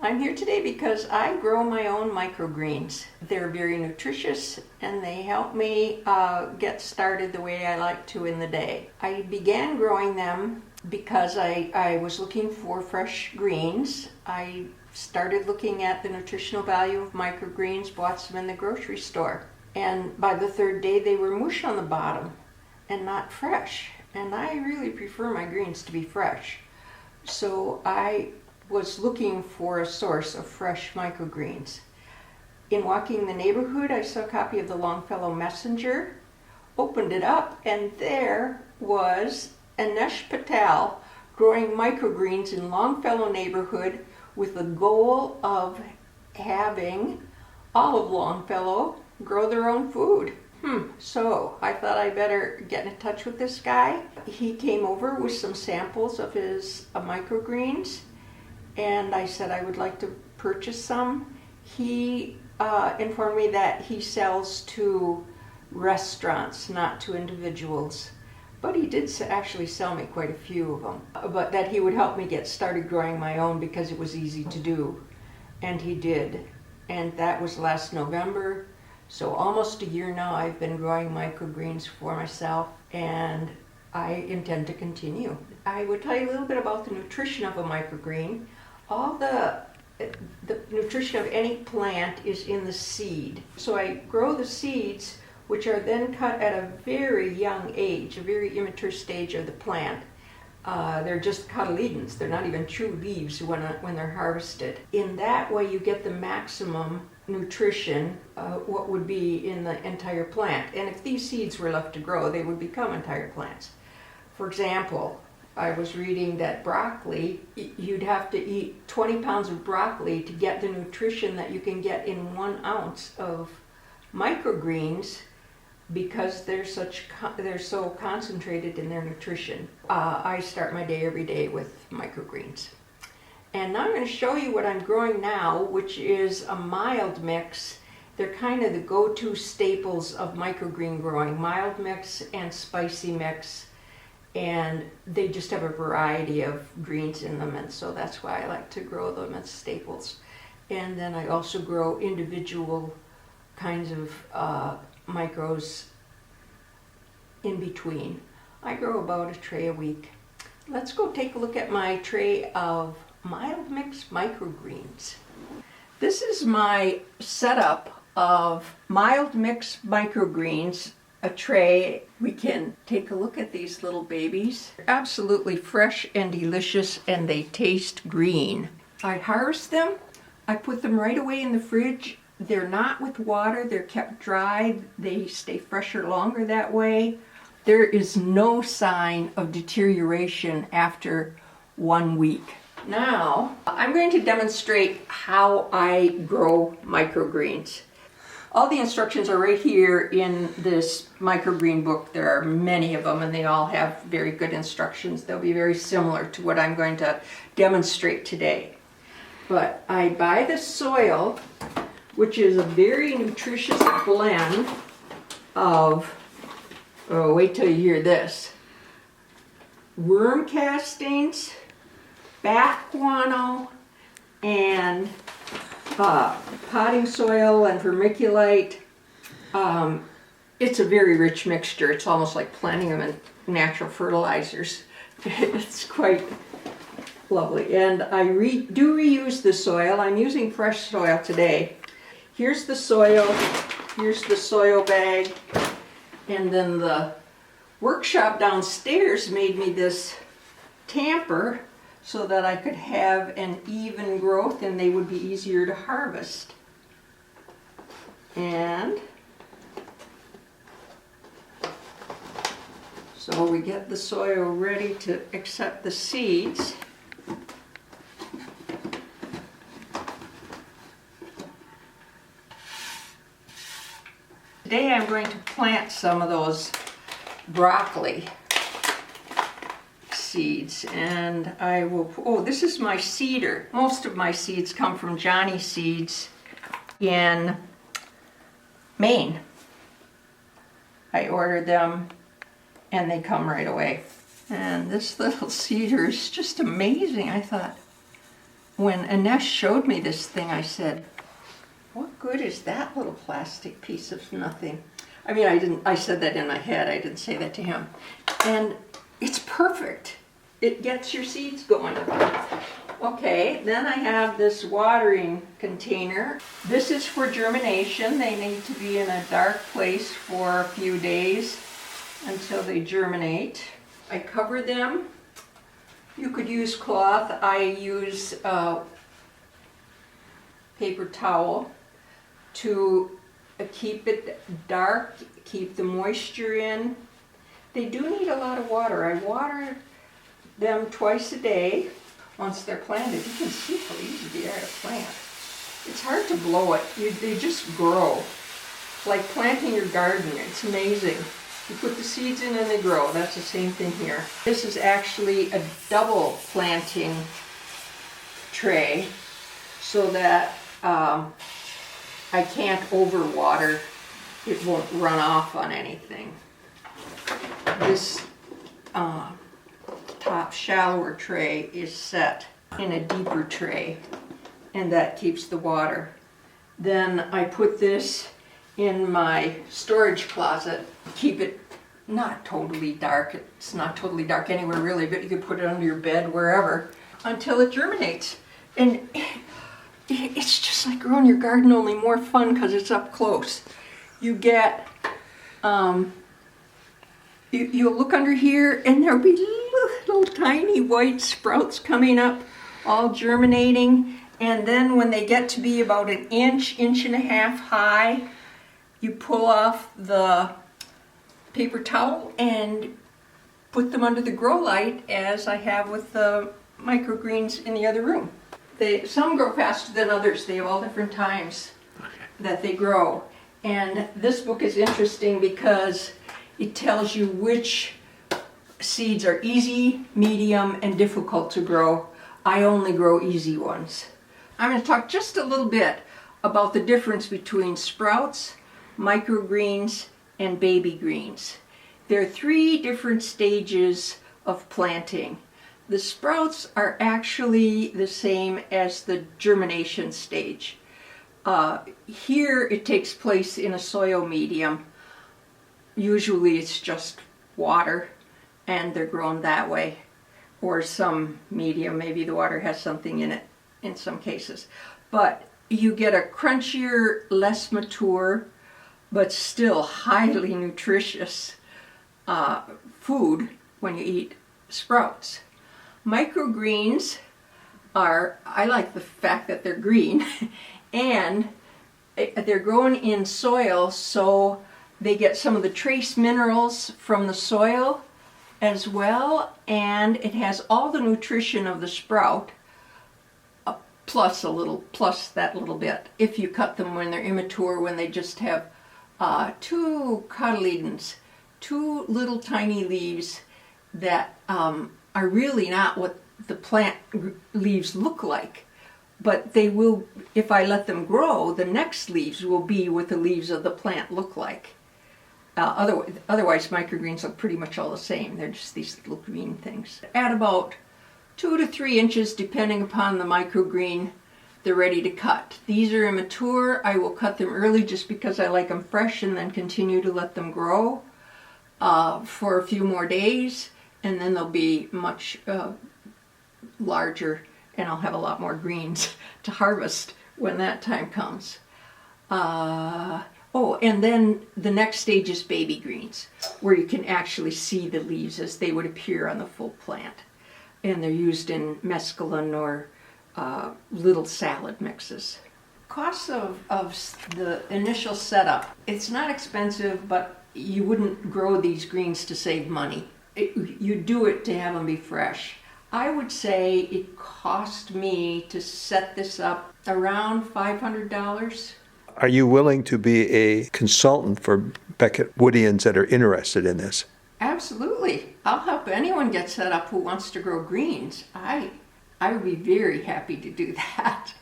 I'm here today because I grow my own microgreens. They're very nutritious and they help me get started the way I like to in the day. I began growing them because I was looking for fresh greens. I started looking at the nutritional value of microgreens, bought some in the grocery store. And by the third day they were mush on the bottom and not fresh. And I really prefer my greens to be fresh. So I was looking for a source of fresh microgreens. In walking the neighborhood, I saw a copy of the Longfellow Messenger, opened it up, and there was Anesh Patel growing microgreens in Longfellow neighborhood with the goal of having all of Longfellow grow their own food. So I thought I better get in touch with this guy. He came over with some samples of his microgreens, and I said I would like to purchase some. He informed me that he sells to restaurants, not to individuals. But he did actually sell me quite a few of them. But that he would help me get started growing my own because it was easy to do. And he did. And that was last November. So almost a year now I've been growing microgreens for myself, and I intend to continue. I would tell you a little bit about the nutrition of a microgreen. All the nutrition of any plant is in the seed. So I grow the seeds, which are then cut at a very young age, a very immature stage of the plant. They're just cotyledons. They're not even true leaves when they're harvested. In that way you get the maximum nutrition, what would be in the entire plant. And if these seeds were left to grow, they would become entire plants. For example, I was reading that broccoli, you'd have to eat 20 pounds of broccoli to get the nutrition that you can get in 1 ounce of microgreens, because they're so concentrated in their nutrition. I start my day every day with microgreens. And now I'm going to show you what I'm growing now, which is a mild mix. They're kind of the go-to staples of microgreen growing, mild mix and spicy mix. And they just have a variety of greens in them, and so that's why I like to grow them as staples. And then I also grow individual kinds of micros in between. I grow about a tray a week. Let's go take a look at my tray of mild mix microgreens. This is my setup of mild mix microgreens, a tray. We can take a look at these little babies. They're absolutely fresh and delicious, and they taste green. I harvest them, I put them right away in the fridge. They're not with water, they're kept dry, they stay fresher longer that way. There is no sign of deterioration after 1 week. Now, I'm going to demonstrate how I grow microgreens. All the instructions are right here in this microgreen book. There are many of them, and they all have very good instructions. They'll be very similar to what I'm going to demonstrate today. But I buy the soil, which is a very nutritious blend of, oh, wait till you hear this, worm castings, bat guano, and potting soil and vermiculite. It's a very rich mixture. It's almost like planting them in natural fertilizers. It's quite lovely. And I do reuse the soil. I'm using fresh soil today. Here's the soil, here's the soil bag, and then the workshop downstairs made me this tamper so that I could have an even growth and they would be easier to harvest. And so we get the soil ready to accept the seeds. Today I'm going to plant some of those broccoli seeds, and I will, oh, this is my seeder. Most of my seeds come from Johnny Seeds in Maine. I ordered them and they come right away. And this little cedar is just amazing. I thought, when Ines showed me this thing, I said, what good is that little plastic piece of nothing? I mean, I said that in my head, I didn't say that to him. And it's perfect. It gets your seeds going. Okay, then I have this watering container. This is for germination. They need to be in a dark place for a few days until they germinate. I cover them. You could use cloth. I use paper towel to keep it dark, keep the moisture in. They do need a lot of water. I water them twice a day. Once they're planted, you can see how easy they are to plant. It's hard to blow it. They just grow. Like planting your garden. It's amazing. You put the seeds in and they grow. That's the same thing here. This is actually a double planting tray so that I can't overwater. It won't run off on anything. This top shallower tray is set in a deeper tray, and that keeps the water. Then I put this in my storage closet, keep it not totally dark. It's not totally dark anywhere really, but you can put it under your bed, wherever, until it germinates. And it's just like growing your garden, only more fun because it's up close. You get, you'll look under here and there'll be little tiny white sprouts coming up, all germinating. And then when they get to be about an inch, inch and a half high, you pull off the paper towel and put them under the grow light, as I have with the microgreens in the other room. Some grow faster than others. They have all different times that they grow. And this book is interesting because it tells you which seeds are easy, medium, and difficult to grow. I only grow easy ones. I'm going to talk just a little bit about the difference between sprouts, microgreens, and baby greens. There are 3 different stages of planting. The sprouts are actually the same as the germination stage. Here it takes place in a soil medium. Usually it's just water and they're grown that way, or some medium, maybe the water has something in it in some cases. But you get a crunchier, less mature, but still highly nutritious food when you eat sprouts. Microgreens are, I like the fact that they're green, and they're grown in soil, so they get some of the trace minerals from the soil as well, and it has all the nutrition of the sprout, plus that little bit. If you cut them when they're immature, when they just have 2 cotyledons, 2 little tiny leaves that are really not what the plant leaves look like, but they will, if I let them grow, the next leaves will be what the leaves of the plant look like. Otherwise, microgreens look pretty much all the same. They're just these little green things. At about 2 to 3 inches, depending upon the microgreen, they're ready to cut. These are immature. I will cut them early just because I like them fresh, and then continue to let them grow for a few more days, and then they'll be much larger, and I'll have a lot more greens to harvest when that time comes. And then the next stage is baby greens, where you can actually see the leaves as they would appear on the full plant. And they're used in mesclun or little salad mixes. Costs of the initial setup. It's not expensive, but you wouldn't grow these greens to save money. You do it to have them be fresh. I would say it cost me to set this up around $500. Are you willing to be a consultant for Becketwoodians that are interested in this? Absolutely. I'll help anyone get set up who wants to grow greens. I would be very happy to do that.